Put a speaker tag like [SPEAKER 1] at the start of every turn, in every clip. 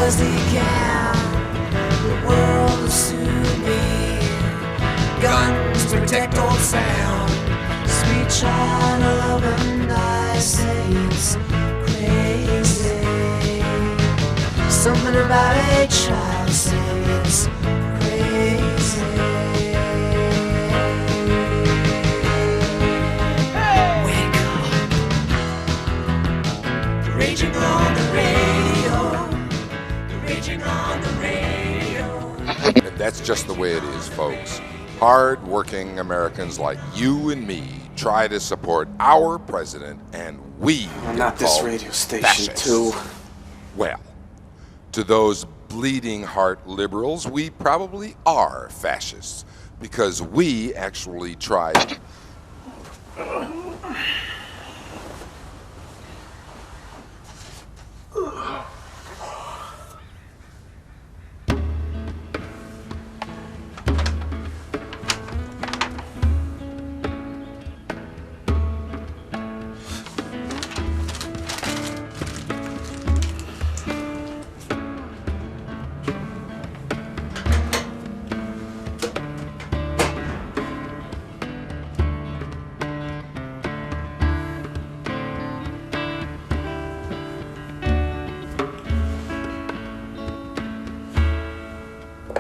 [SPEAKER 1] as he can. The world will soon be guns protect old Sam. Sweet child of a nice it's crazy. Something about a child seems crazy. Wake up. Raging on the radio. Raging on the radio.
[SPEAKER 2] And that's just the way it is, folks. Hard-working Americans like you and me try to support our president, and we
[SPEAKER 3] Well, not this radio station,
[SPEAKER 2] fascists.
[SPEAKER 3] too.
[SPEAKER 2] Well, to those bleeding heart liberals, we probably are fascists because we actually tried.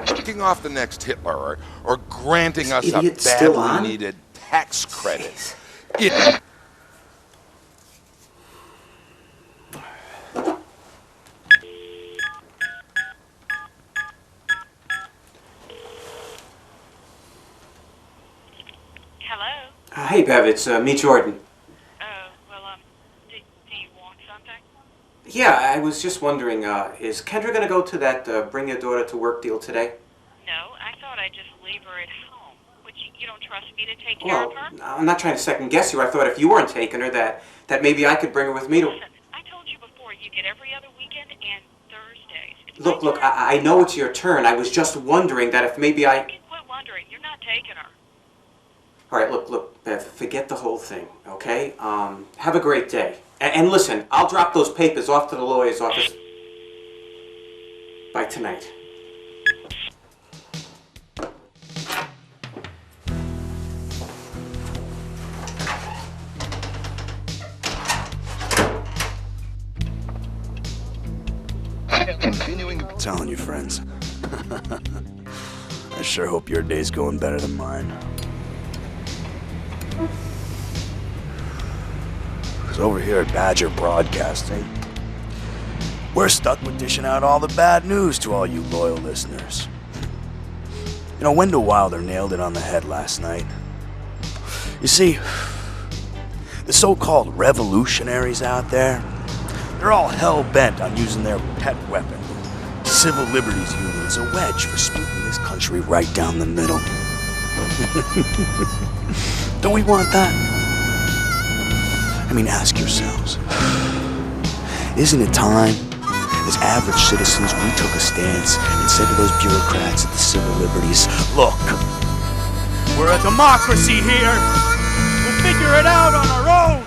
[SPEAKER 2] Kicking off the next Hitler or granting us a
[SPEAKER 3] idiot still on?
[SPEAKER 2] badly needed tax credit. It-
[SPEAKER 4] Hello?
[SPEAKER 3] Hey, Bev, it's me, Jordan.
[SPEAKER 4] Oh, well, do you want something?
[SPEAKER 3] Yeah, I was just wondering, is Kendra gonna go to that Bring Your Daughter to Work deal today?
[SPEAKER 4] No, I thought I'd just leave her at home. Would you don't trust me to take care of
[SPEAKER 3] Well,
[SPEAKER 4] her?
[SPEAKER 3] I'm not trying to second guess you. I thought if you weren't taking her, that maybe I could bring her with me to...
[SPEAKER 4] Listen, I told you before, you get every other weekend and Thursdays. It's
[SPEAKER 3] Look,
[SPEAKER 4] my
[SPEAKER 3] look,
[SPEAKER 4] turn.
[SPEAKER 3] I know it's your turn. I was just wondering that if maybe I...
[SPEAKER 4] You can quit wondering. You're not taking her.
[SPEAKER 3] All right, look, Bev, forget the whole thing, okay? Have a great day. And listen, I'll drop those papers off to the lawyer's office by tonight.
[SPEAKER 5] Continuing. I'm telling you, friends. I sure hope your day's going better than mine. Because over here at Badger Broadcasting, we're stuck with dishing out all the bad news to all you loyal listeners. You know, Wendell Wilder nailed it on the head last night. You see, the so-called revolutionaries out there, they're all hell-bent on using their pet weapon, civil liberties union, as a wedge for splitting this country right down the middle. Don't we want that? I mean, ask yourselves, isn't it time, as average citizens, we took a stance and said to those bureaucrats at the civil liberties, look, we're a democracy here. We'll figure it out on our own.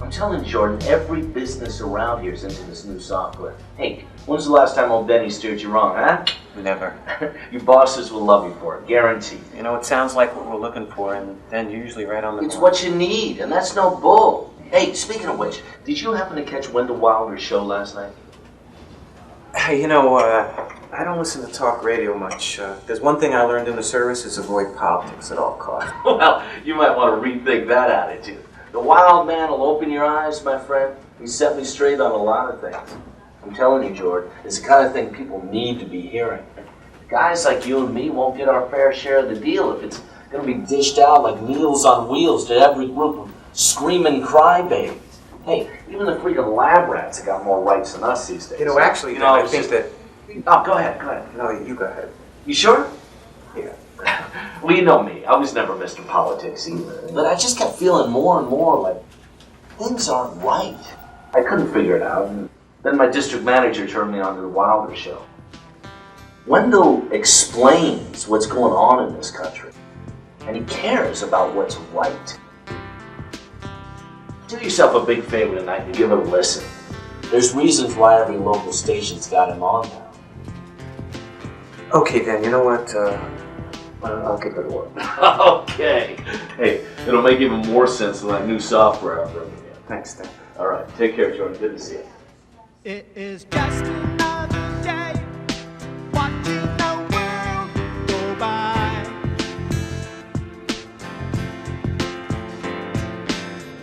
[SPEAKER 6] I'm telling you, Jordan, every business around here is into this new software. Hey, when's the last time old Benny steered you wrong, huh?
[SPEAKER 7] Never.
[SPEAKER 6] Your bosses will love you for it, guaranteed.
[SPEAKER 7] You know, it sounds like what we're looking for, and then you're usually right on the
[SPEAKER 6] It's
[SPEAKER 7] mark.
[SPEAKER 6] what you need, and that's no bull. Hey, speaking of which, did you happen to catch Wendell Wilder's show last night?
[SPEAKER 3] Hey, you know, I don't listen to talk radio much. There's one thing I learned in the service is avoid politics at all costs.
[SPEAKER 6] Well, you might want to rethink that attitude. The wild man will open your eyes, my friend. He set me straight on a lot of things. I'm telling you, Jordan, it's the kind of thing people need to be hearing. Guys like you and me won't get our fair share of the deal if it's going to be dished out like Meals on Wheels to every group of screaming crybabies. Hey, even the freaking lab rats have got more rights than us these days.
[SPEAKER 3] You know, actually,
[SPEAKER 6] You know,
[SPEAKER 3] I
[SPEAKER 6] it's
[SPEAKER 3] think
[SPEAKER 6] just-
[SPEAKER 3] that...
[SPEAKER 6] Oh, go ahead.
[SPEAKER 3] No, you go ahead.
[SPEAKER 6] You sure?
[SPEAKER 3] Yeah.
[SPEAKER 6] Well, you know me. I was never Mr. Politics either. But I just kept feeling more and more like things aren't right. I couldn't figure it out, and then my district manager turned me on to the Wilder show. Wendell explains what's going on in this country, and he cares about what's right. Do yourself a big favor tonight and give it a listen. There's reasons why every local station's got him on now.
[SPEAKER 7] Okay, Dan, you know what? I'll get to work.
[SPEAKER 6] Okay. Hey, it'll make even more sense than that new software I'm bringing in.
[SPEAKER 7] Thanks, Dan.
[SPEAKER 6] All right, take care, Jordan. Good to see you.
[SPEAKER 1] It is just another day watching the world go by.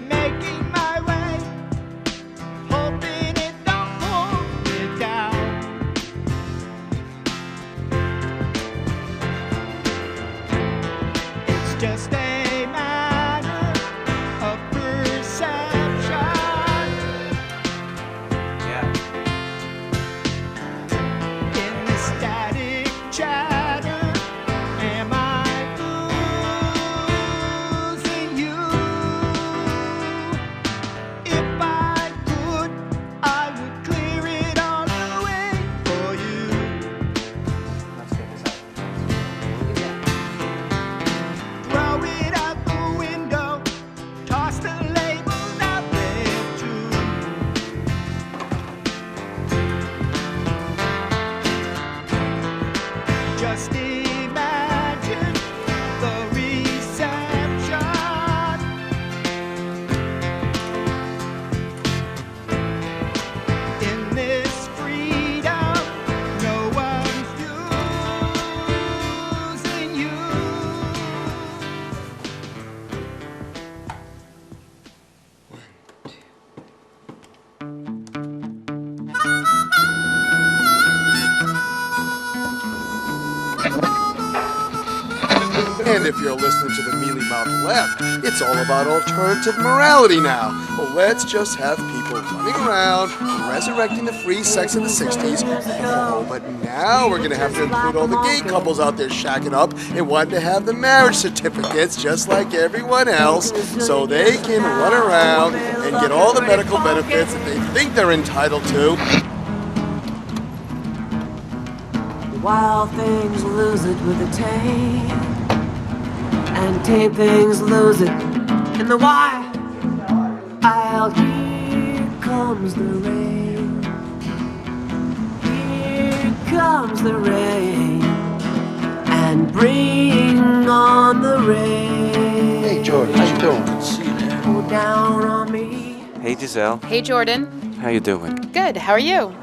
[SPEAKER 1] Making my way, hoping it don't pull me down. It's just a matter of perception. In this static chatter, am I losing you? If I could, I would clear it all away for you. Throw it out the window, toss the labels out there too. Just imagine the reception. In this freedom, no one's using you.
[SPEAKER 8] And if you're listening to the mealy mouth left, it's all about alternative morality now. Well, let's just have people running around, resurrecting the free sex of the 60s. Oh, but now we're going to have to include all the gay couples out there shacking up and wanting to have the marriage certificates just like everyone else so they can run around and get all the medical benefits that they think they're entitled to.
[SPEAKER 9] Wild things lose it with the tame, and tame things lose it in the wild. Here comes the rain. Here comes the rain, and bring on the rain.
[SPEAKER 5] Hey, Jordan, how you doing?
[SPEAKER 9] Pour down on me.
[SPEAKER 7] Hey, Giselle.
[SPEAKER 10] Hey, Jordan.
[SPEAKER 7] How you doing?
[SPEAKER 10] Good. How are you?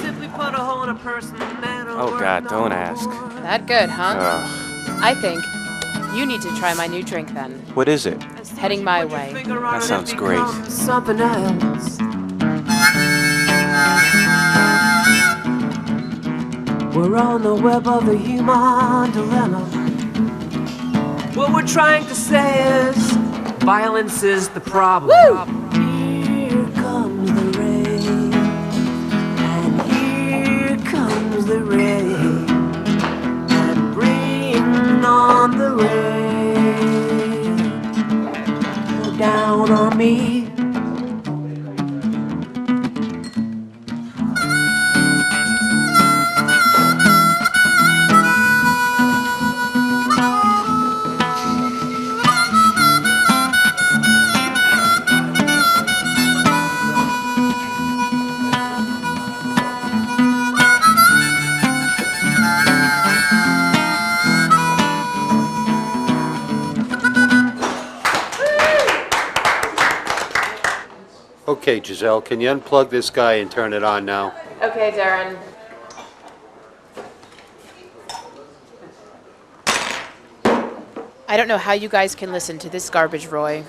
[SPEAKER 9] Simply put a hole in a person that'll
[SPEAKER 7] Oh,
[SPEAKER 9] work
[SPEAKER 7] God,
[SPEAKER 9] no
[SPEAKER 7] don't ask.
[SPEAKER 9] more.
[SPEAKER 10] That good, huh?
[SPEAKER 7] Ugh.
[SPEAKER 10] I think you need to try my new drink then.
[SPEAKER 7] What is it?
[SPEAKER 10] Heading my way.
[SPEAKER 7] That sounds great.
[SPEAKER 9] Something else. We're on the web of the human dilemma. What we're trying to say is violence is the problem.
[SPEAKER 10] Woo!
[SPEAKER 9] Here comes the rain, and here comes the rain, and bring on the rain. Pour down on me.
[SPEAKER 11] Okay, Giselle, can you unplug this guy and turn it on now?
[SPEAKER 10] Okay, Darren. I don't know how you guys can listen to this garbage, Roy.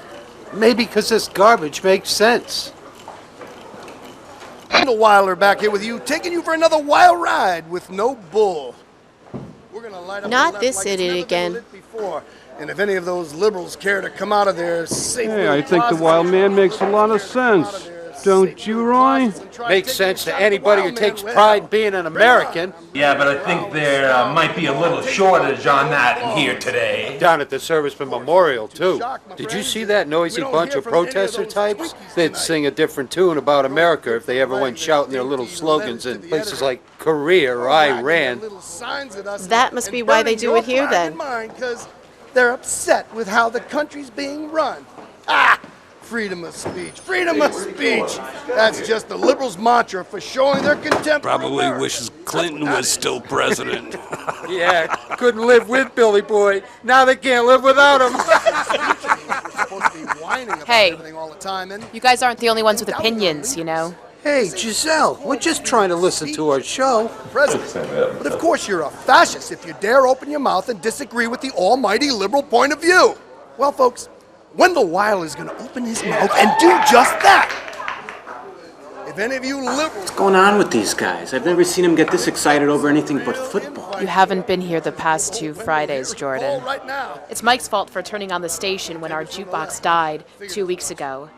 [SPEAKER 11] Maybe because this garbage makes sense.
[SPEAKER 8] Wendell Wilder back here with you, taking you for another wild ride with no bull. We're gonna light up
[SPEAKER 12] Not
[SPEAKER 8] the left
[SPEAKER 12] this
[SPEAKER 8] like it's
[SPEAKER 12] idiot
[SPEAKER 8] never been
[SPEAKER 12] again.
[SPEAKER 8] lit before. And if any of those liberals care to come out of their safe
[SPEAKER 13] Hey, I think the wild man makes a lot of sense.
[SPEAKER 11] Don't you, Roy? Makes sense to anybody who takes pride in being an American.
[SPEAKER 12] Yeah, but I think there might be a little shortage on that in here today.
[SPEAKER 11] Down at the Servicemen Memorial, too. Did you see that noisy bunch of protester types? They'd sing a different tune about America if they ever went shouting their little slogans in places like Korea or Iran.
[SPEAKER 10] That must be why they do it here, then.
[SPEAKER 8] Because they're upset with how the country's being run. Freedom of speech. Freedom of speech. That's just the liberals' mantra for showing their contempt.
[SPEAKER 13] Probably wishes Clinton was still president.
[SPEAKER 11] Yeah, couldn't live with Billy Boy. Now they can't live without him.
[SPEAKER 10] Hey, you guys aren't the only ones with opinions, you know.
[SPEAKER 11] Hey, Giselle, we're just trying to listen to our show.
[SPEAKER 8] President. But of course you're a fascist if you dare open your mouth and disagree with the almighty liberal point of view. Well, folks, Wendell Weil is going to open his mouth and do just that. If any of you liberals...
[SPEAKER 3] What's going on with these guys? I've never seen them get this excited over anything but football.
[SPEAKER 10] You haven't been here the past 2 Fridays, Jordan. It's Mike's fault for turning on the station when our jukebox died 2 weeks ago.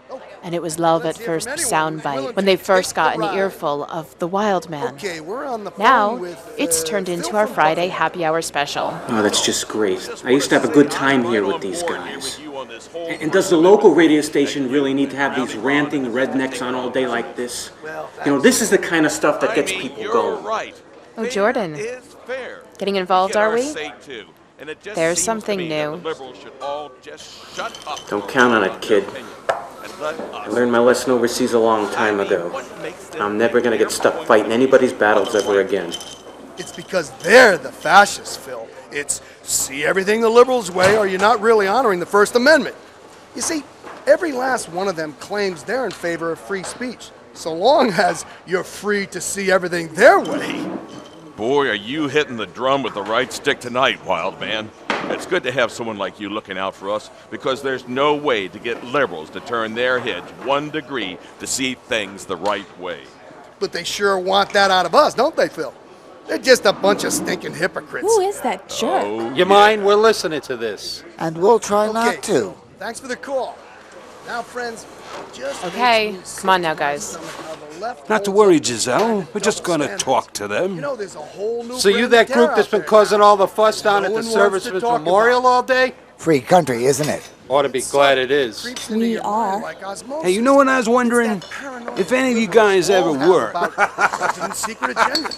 [SPEAKER 10] And it was love at first soundbite when they first got an earful of the Wild Man. Now, it's turned into our Friday happy hour special.
[SPEAKER 3] Oh, that's just great. I used to have a good time here with these guys. And does the local radio station really need to have these ranting rednecks on all day like this? You know, this is the kind of stuff that gets people going.
[SPEAKER 10] Oh, Jordan. Getting involved, are we? There's something new.
[SPEAKER 3] Don't count on it, kid. I learned my lesson overseas a long time ago. I'm never going to get stuck fighting anybody's battles ever again.
[SPEAKER 8] It's because they're the fascists, Phil. It's see everything the liberals' way or you're not really honoring the First Amendment. You see, every last one of them claims they're in favor of free speech, so long as you're free to see everything their way.
[SPEAKER 14] Boy, are you hitting the drum with the right stick tonight, Wild Man. It's good to have someone like you looking out for us, because there's no way to get liberals to turn their heads 1 degree to see things the right way.
[SPEAKER 8] But they sure want that out of us, don't they, Phil? They're just a bunch of stinking hypocrites.
[SPEAKER 15] Who is that jerk?
[SPEAKER 11] Oh, you mind? We're listening to this.
[SPEAKER 16] And we'll try not to.
[SPEAKER 8] Thanks for the call. Now, friends, just...
[SPEAKER 10] Okay, come on now, guys.
[SPEAKER 13] Not to worry, Giselle. We're just going to talk to them.
[SPEAKER 8] You know, there's a whole new
[SPEAKER 11] So you that group that's been causing all the fuss down at the Servicemen's Memorial all day?
[SPEAKER 16] Free country, isn't it?
[SPEAKER 11] Ought to be glad it is.
[SPEAKER 15] We are.
[SPEAKER 13] Hey, you know what I was wondering? If any of you guys ever were.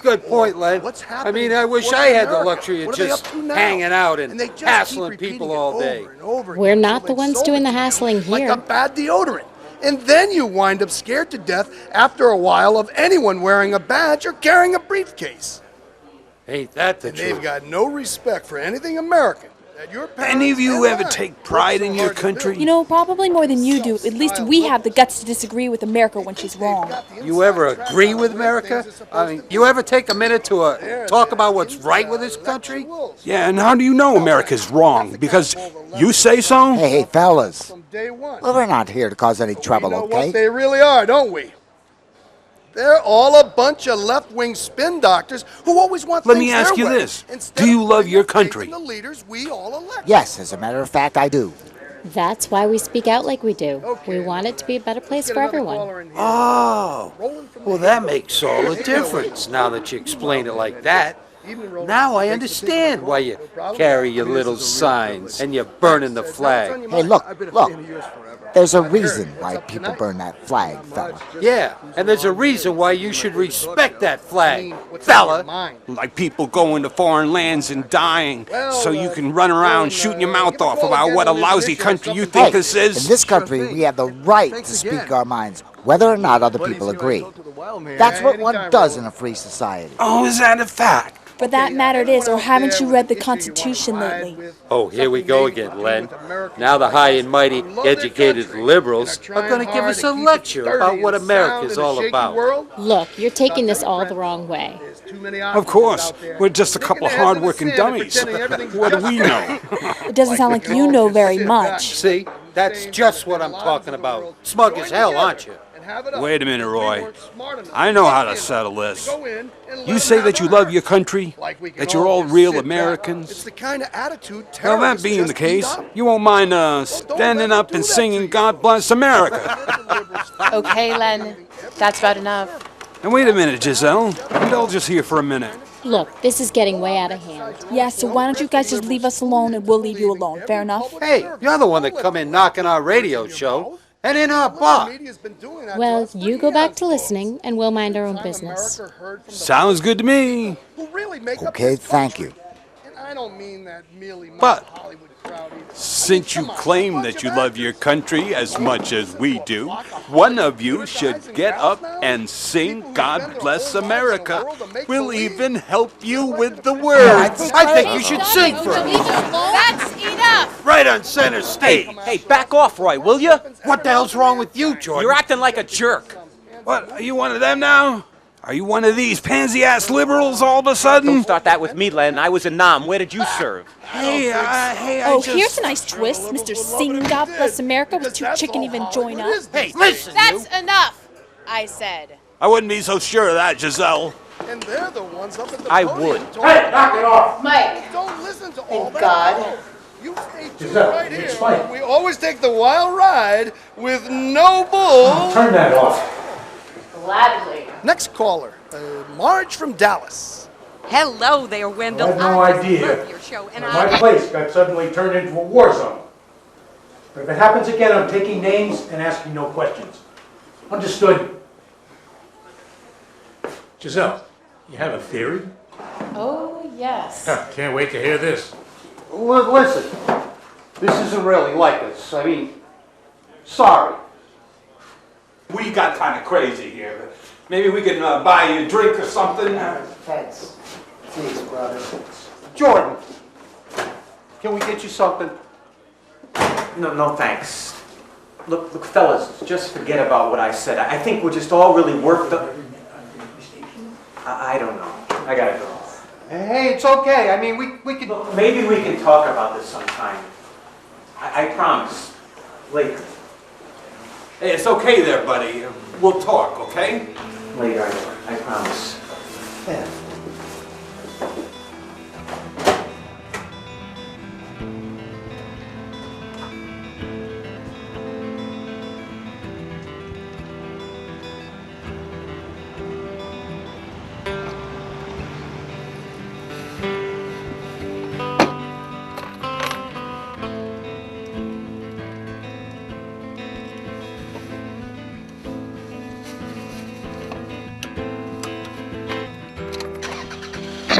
[SPEAKER 11] Good point, Len. I mean, I wish I had the luxury of just hanging out and hassling people all day.
[SPEAKER 15] We're not the ones doing the hassling here.
[SPEAKER 8] Like a bad deodorant. And then you wind up scared to death after a while of anyone wearing a badge or carrying a briefcase.
[SPEAKER 11] Ain't that the truth?
[SPEAKER 8] They've got no respect for anything American.
[SPEAKER 13] Any of you ever take pride in your country?
[SPEAKER 15] You know, probably more than you do. At least we have the guts to disagree with America when she's wrong.
[SPEAKER 11] You ever agree with America? I mean, you ever take a minute to talk about what's right with this country?
[SPEAKER 13] Yeah, and how do you know America's wrong? Because you say so?
[SPEAKER 16] Hey, fellas. Well, we're not here to cause any trouble,
[SPEAKER 8] You know
[SPEAKER 16] okay?
[SPEAKER 8] what they really are, don't we? They're all a bunch of left-wing spin doctors who always want
[SPEAKER 13] Let
[SPEAKER 8] things
[SPEAKER 13] me ask
[SPEAKER 8] their
[SPEAKER 13] you
[SPEAKER 8] way,
[SPEAKER 13] this.
[SPEAKER 8] instead
[SPEAKER 13] Do you
[SPEAKER 8] of
[SPEAKER 13] love your
[SPEAKER 8] taking
[SPEAKER 13] country?
[SPEAKER 8] the leaders we all elect.
[SPEAKER 16] Yes, as a matter of fact, I do.
[SPEAKER 17] That's why we speak out like we do. We want it to be a better place for everyone.
[SPEAKER 11] Oh, well, that makes all the difference now that you explain it like that. Now I understand why you carry your little signs and you're burning the flag.
[SPEAKER 16] Hey, look. There's a reason why people burn that flag, fella.
[SPEAKER 11] Yeah, and there's a reason why you should respect that flag, fella.
[SPEAKER 13] Like people going to foreign lands and dying so you can run around shooting your mouth off about what a lousy country you think this is.
[SPEAKER 16] In this country, we have the right to speak our minds, whether or not other people agree. That's what one does in a free society.
[SPEAKER 13] Oh, is that a fact?
[SPEAKER 15] For that matter it is, or haven't you read the Constitution lately?
[SPEAKER 11] Oh, here we go again, Len. Now the high and mighty educated liberals are going to give us a lecture about what America's all about.
[SPEAKER 17] Look, you're taking this all the wrong way.
[SPEAKER 13] Of course. We're just a couple of hard-working dummies. What do we know?
[SPEAKER 15] It doesn't sound like you know very much.
[SPEAKER 11] See, that's just what I'm talking about. Smug as hell, aren't you?
[SPEAKER 13] Wait a minute, Roy. I know how to settle this. You say that you love your country, that you're all real Americans.
[SPEAKER 8] It's the kind of attitude
[SPEAKER 13] Now, that being the case, you won't mind standing up and singing God Bless America.
[SPEAKER 10] Okay, Len. That's about enough.
[SPEAKER 13] And wait a minute, Giselle. Indulge us here for a minute.
[SPEAKER 17] Look, this is getting way out of hand.
[SPEAKER 15] Yeah, so why don't you guys just leave us alone and we'll leave you alone? Fair enough?
[SPEAKER 11] Hey, you're the one that come in knocking our radio show and in our bar.
[SPEAKER 17] Well, you go back to listening and we'll mind our own business.
[SPEAKER 13] Sounds good to me.
[SPEAKER 16] Okay, thank you.
[SPEAKER 13] But since you claim that you love your country as much as we do, one of you should get up and sing God Bless America. We'll even help you with the words.
[SPEAKER 11] I think you should sing first.
[SPEAKER 10] That's enough!
[SPEAKER 11] Right on center stage.
[SPEAKER 3] Hey, back off, Roy, will you?
[SPEAKER 11] What the hell's wrong with you, Jordan?
[SPEAKER 3] You're acting like a jerk.
[SPEAKER 13] What, are you one of them now? Are you one of these pansy-ass liberals all of a sudden?
[SPEAKER 3] Don't start that with me, Len. I was a nom. Where did you serve?
[SPEAKER 15] Here's a nice twist. Mr. Singing God Bless America with two chicken even join up.
[SPEAKER 11] Hey, listen,
[SPEAKER 10] That's enough, I said.
[SPEAKER 13] I wouldn't be so sure of that, Giselle.
[SPEAKER 8] And they're the ones up at the
[SPEAKER 3] I
[SPEAKER 8] podium
[SPEAKER 3] would.
[SPEAKER 8] talking-
[SPEAKER 12] Hey, knock it off!
[SPEAKER 10] Mike.
[SPEAKER 8] Don't listen to all
[SPEAKER 10] Thank
[SPEAKER 8] that.
[SPEAKER 10] God.
[SPEAKER 8] You stay tuned
[SPEAKER 12] Giselle,
[SPEAKER 8] right here.
[SPEAKER 12] explain.
[SPEAKER 8] We always take the wild ride with no bull.
[SPEAKER 12] Turn that off.
[SPEAKER 10] Gladly.
[SPEAKER 8] Next caller, Marge from Dallas.
[SPEAKER 18] Hello there, Wendell.
[SPEAKER 12] I had no idea.
[SPEAKER 18] Love your show, and
[SPEAKER 12] My place got suddenly turned into a war zone. But if it happens again, I'm taking names and asking no questions. Understood? Giselle, you have a theory?
[SPEAKER 10] Oh, yes.
[SPEAKER 12] Can't wait to hear this.
[SPEAKER 11] Listen, this isn't really like us. I mean, sorry.
[SPEAKER 13] We got kind of crazy here. But maybe we can buy you a drink or something.
[SPEAKER 16] Thanks. Please, brother.
[SPEAKER 11] Jordan, can we get you something?
[SPEAKER 3] No, thanks. Look, fellas, just forget about what I said. I think we're just all really worked up. I don't know. I gotta go.
[SPEAKER 11] Hey, it's okay. I mean, we could...
[SPEAKER 3] Look, maybe we can talk about this sometime. I promise. Later.
[SPEAKER 13] Hey, it's okay there, buddy. We'll talk, okay?
[SPEAKER 3] Later, I promise.
[SPEAKER 11] Yeah.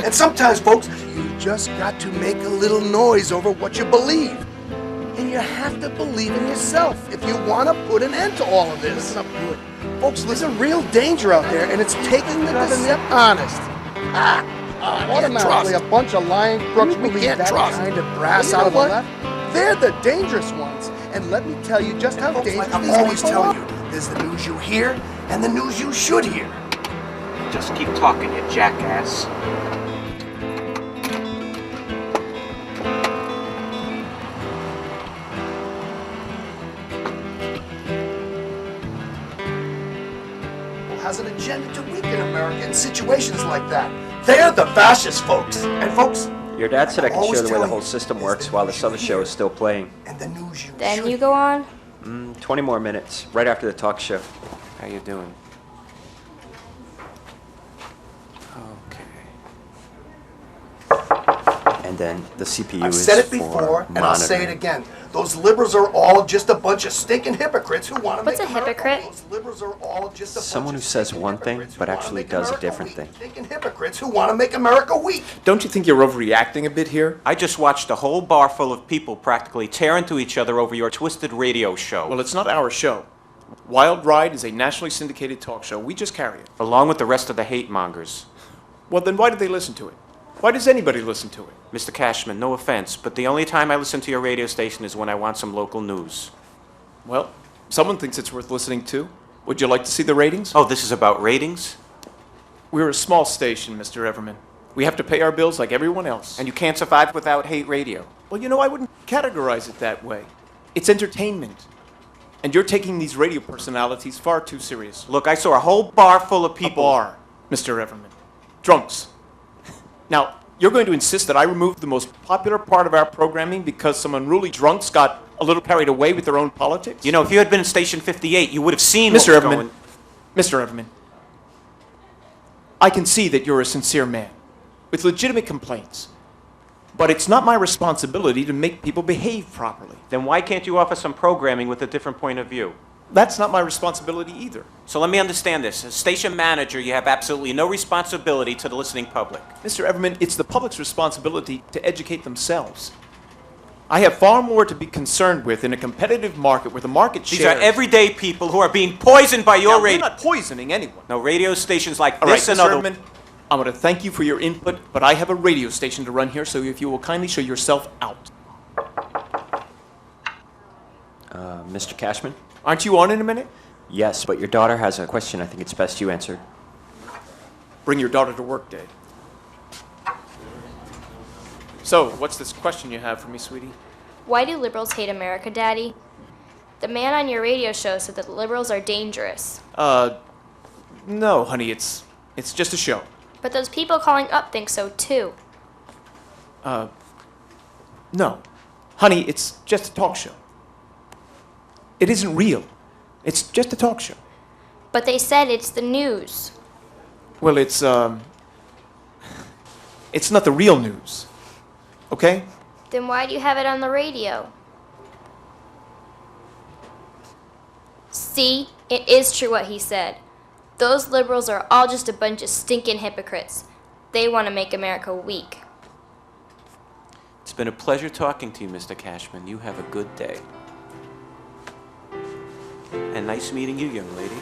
[SPEAKER 8] And sometimes, folks, you just got to make a little noise over what you believe. And you have to believe in yourself if you want to put an end to all of this. Listen up good. Folks, there's a real danger out there, and it's taking the deception honest. Automatically, a bunch of lying crooks believe that kind of brass out of the left. They're the dangerous ones. And let me tell you just how dangerous
[SPEAKER 5] I'm
[SPEAKER 8] these
[SPEAKER 5] always
[SPEAKER 8] people
[SPEAKER 5] telling
[SPEAKER 8] are.
[SPEAKER 5] you, there's the news you hear and the news you should hear.
[SPEAKER 3] Just keep talking, you jackass.
[SPEAKER 5] Has an agenda to weaken America in situations like that. They're the fascist folks. And folks,
[SPEAKER 7] Your dad said I could
[SPEAKER 5] always
[SPEAKER 7] share the way the
[SPEAKER 5] telling
[SPEAKER 7] whole
[SPEAKER 5] you,
[SPEAKER 7] system
[SPEAKER 5] is
[SPEAKER 7] works
[SPEAKER 5] the
[SPEAKER 7] while
[SPEAKER 5] news
[SPEAKER 7] this other
[SPEAKER 5] you
[SPEAKER 7] show
[SPEAKER 5] hear
[SPEAKER 7] is still playing.
[SPEAKER 5] and the news you
[SPEAKER 19] Then
[SPEAKER 5] should
[SPEAKER 19] you go on.
[SPEAKER 7] 20 more minutes, right after the talk show. How you doing? Okay. And then the CPU
[SPEAKER 5] I've
[SPEAKER 7] is
[SPEAKER 5] said it
[SPEAKER 7] for
[SPEAKER 5] before, and I'll say it
[SPEAKER 7] monitoring.
[SPEAKER 5] again. Those liberals are all just a bunch of stinking hypocrites who want to
[SPEAKER 19] What's
[SPEAKER 5] make
[SPEAKER 19] a
[SPEAKER 5] America
[SPEAKER 19] hypocrite?
[SPEAKER 5] Those liberals are all just a
[SPEAKER 7] Someone who
[SPEAKER 5] bunch of
[SPEAKER 7] says
[SPEAKER 5] stinking
[SPEAKER 7] one thing,
[SPEAKER 5] hypocrites who
[SPEAKER 7] but
[SPEAKER 5] wanna
[SPEAKER 7] actually
[SPEAKER 5] make
[SPEAKER 7] does a
[SPEAKER 5] America
[SPEAKER 7] different
[SPEAKER 5] weak.
[SPEAKER 7] thing.
[SPEAKER 5] Stinking hypocrites who want to make America weak.
[SPEAKER 20] Don't you think you're overreacting a bit here?
[SPEAKER 3] I just watched a whole bar full of people practically tear into each other over your twisted radio show.
[SPEAKER 20] Well, it's not our show. Wild Ride is a nationally syndicated talk show. We just carry it.
[SPEAKER 3] Along with the rest of the hate mongers.
[SPEAKER 20] Well, then why do they listen to it? Why does anybody listen to it?
[SPEAKER 3] Mr. Cashman, no offense, but the only time I listen to your radio station is when I want some local news.
[SPEAKER 20] Well, someone thinks it's worth listening to. Would you like to see the ratings?
[SPEAKER 3] Oh, this is about ratings?
[SPEAKER 20] We're a small station, Mr. Everman. We have to pay our bills like everyone else.
[SPEAKER 3] And you can't survive without hate radio.
[SPEAKER 20] Well, you know, I wouldn't categorize it that way. It's entertainment. And you're taking these radio personalities far too serious.
[SPEAKER 3] Look, I saw a whole bar full of people.
[SPEAKER 20] A bar, Mr. Everman. Drunks. Now, you're going to insist that I remove the most popular part of our programming because some unruly drunks got a little carried away with their own politics?
[SPEAKER 3] You know, if you had been in Station 58, you would have seen
[SPEAKER 20] Mr.
[SPEAKER 3] what was
[SPEAKER 20] Everman,
[SPEAKER 3] going.
[SPEAKER 20] Mr. Everman, I can see that you're a sincere man with legitimate complaints. But it's not my responsibility to make people behave properly.
[SPEAKER 3] Then why can't you offer some programming with a different point of view?
[SPEAKER 20] That's not my responsibility either.
[SPEAKER 3] So let me understand this. As station manager, you have absolutely no responsibility to the listening public.
[SPEAKER 20] Mr. Everman, it's the public's responsibility to educate themselves. I have far more to be concerned with in a competitive market where the market share...
[SPEAKER 3] These are everyday people who are being poisoned by your radio...
[SPEAKER 20] We're not poisoning anyone.
[SPEAKER 3] No, radio stations like
[SPEAKER 20] All
[SPEAKER 3] this
[SPEAKER 20] right,
[SPEAKER 3] and
[SPEAKER 20] Mr.
[SPEAKER 3] other...
[SPEAKER 20] Everman, I want to thank you for your input, but I have a radio station to run here, so if you will kindly show yourself out.
[SPEAKER 7] Mr. Cashman?
[SPEAKER 20] Aren't you on in a minute?
[SPEAKER 7] Yes, but your daughter has a question I think it's best you answer.
[SPEAKER 20] Bring your daughter to work, Dad. So, what's this question you have for me, sweetie?
[SPEAKER 19] Why do liberals hate America, Daddy? The man on your radio show said that liberals are dangerous.
[SPEAKER 20] No, honey, it's just a show.
[SPEAKER 19] But those people calling up think so too.
[SPEAKER 20] No. Honey, it's just a talk show. It isn't real. It's just a talk show.
[SPEAKER 19] But they said it's the news.
[SPEAKER 20] Well, it's not the real news. Okay?
[SPEAKER 19] Then why do you have it on the radio? See, it is true what he said. Those liberals are all just a bunch of stinking hypocrites. They want to make America weak.
[SPEAKER 3] It's been a pleasure talking to you, Mr. Cashman. You have a good day. And nice meeting you, young lady.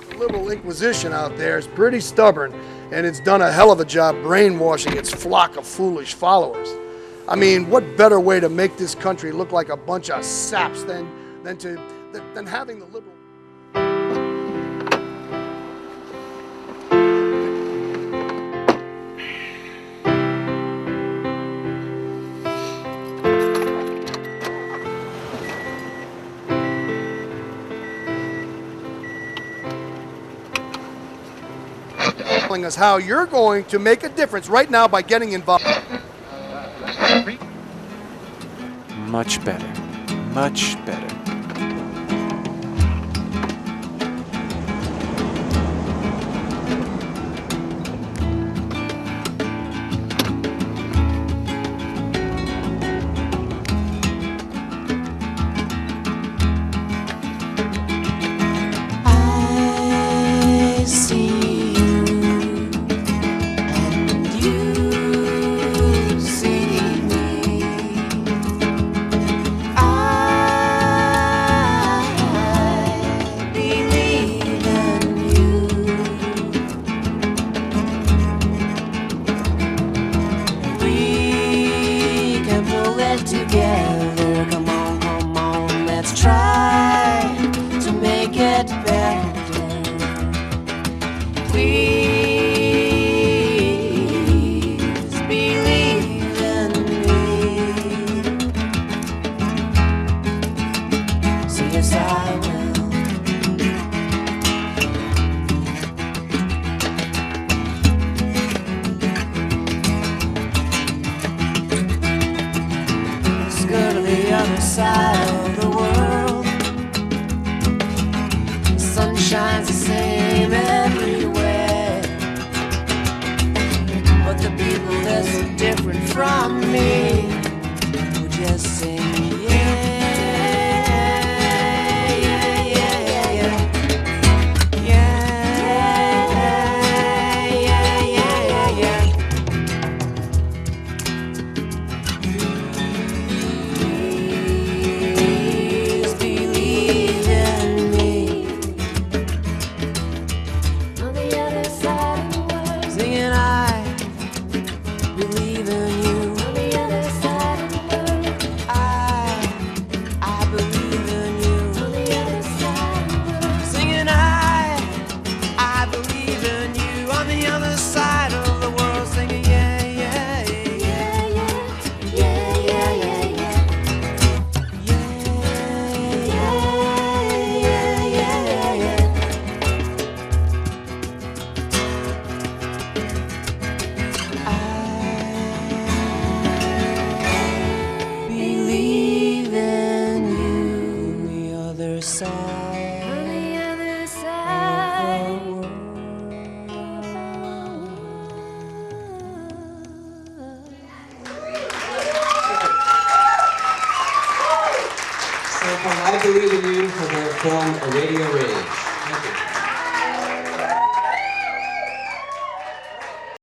[SPEAKER 8] The liberal inquisition out there is pretty stubborn, and it's done a hell of a job brainwashing its flock of foolish followers. I mean, what better way to make this country look like a bunch of saps than having the liberal... telling us how you're going to make a difference right now by getting involved.
[SPEAKER 3] Much better. Much better.
[SPEAKER 9] I see you, and you see me. I believe in you. We can pull it together. Come on, let's try to make it better. Please believe in me. So yes, I will. Let's go to the other side of the world. The sun shines the same everywhere, but the people that's so different from me who just sing yeah, yeah, yeah, yeah, yeah. Yeah, yeah, yeah, yeah, yeah. I Believe in You for their film A Radio Rage.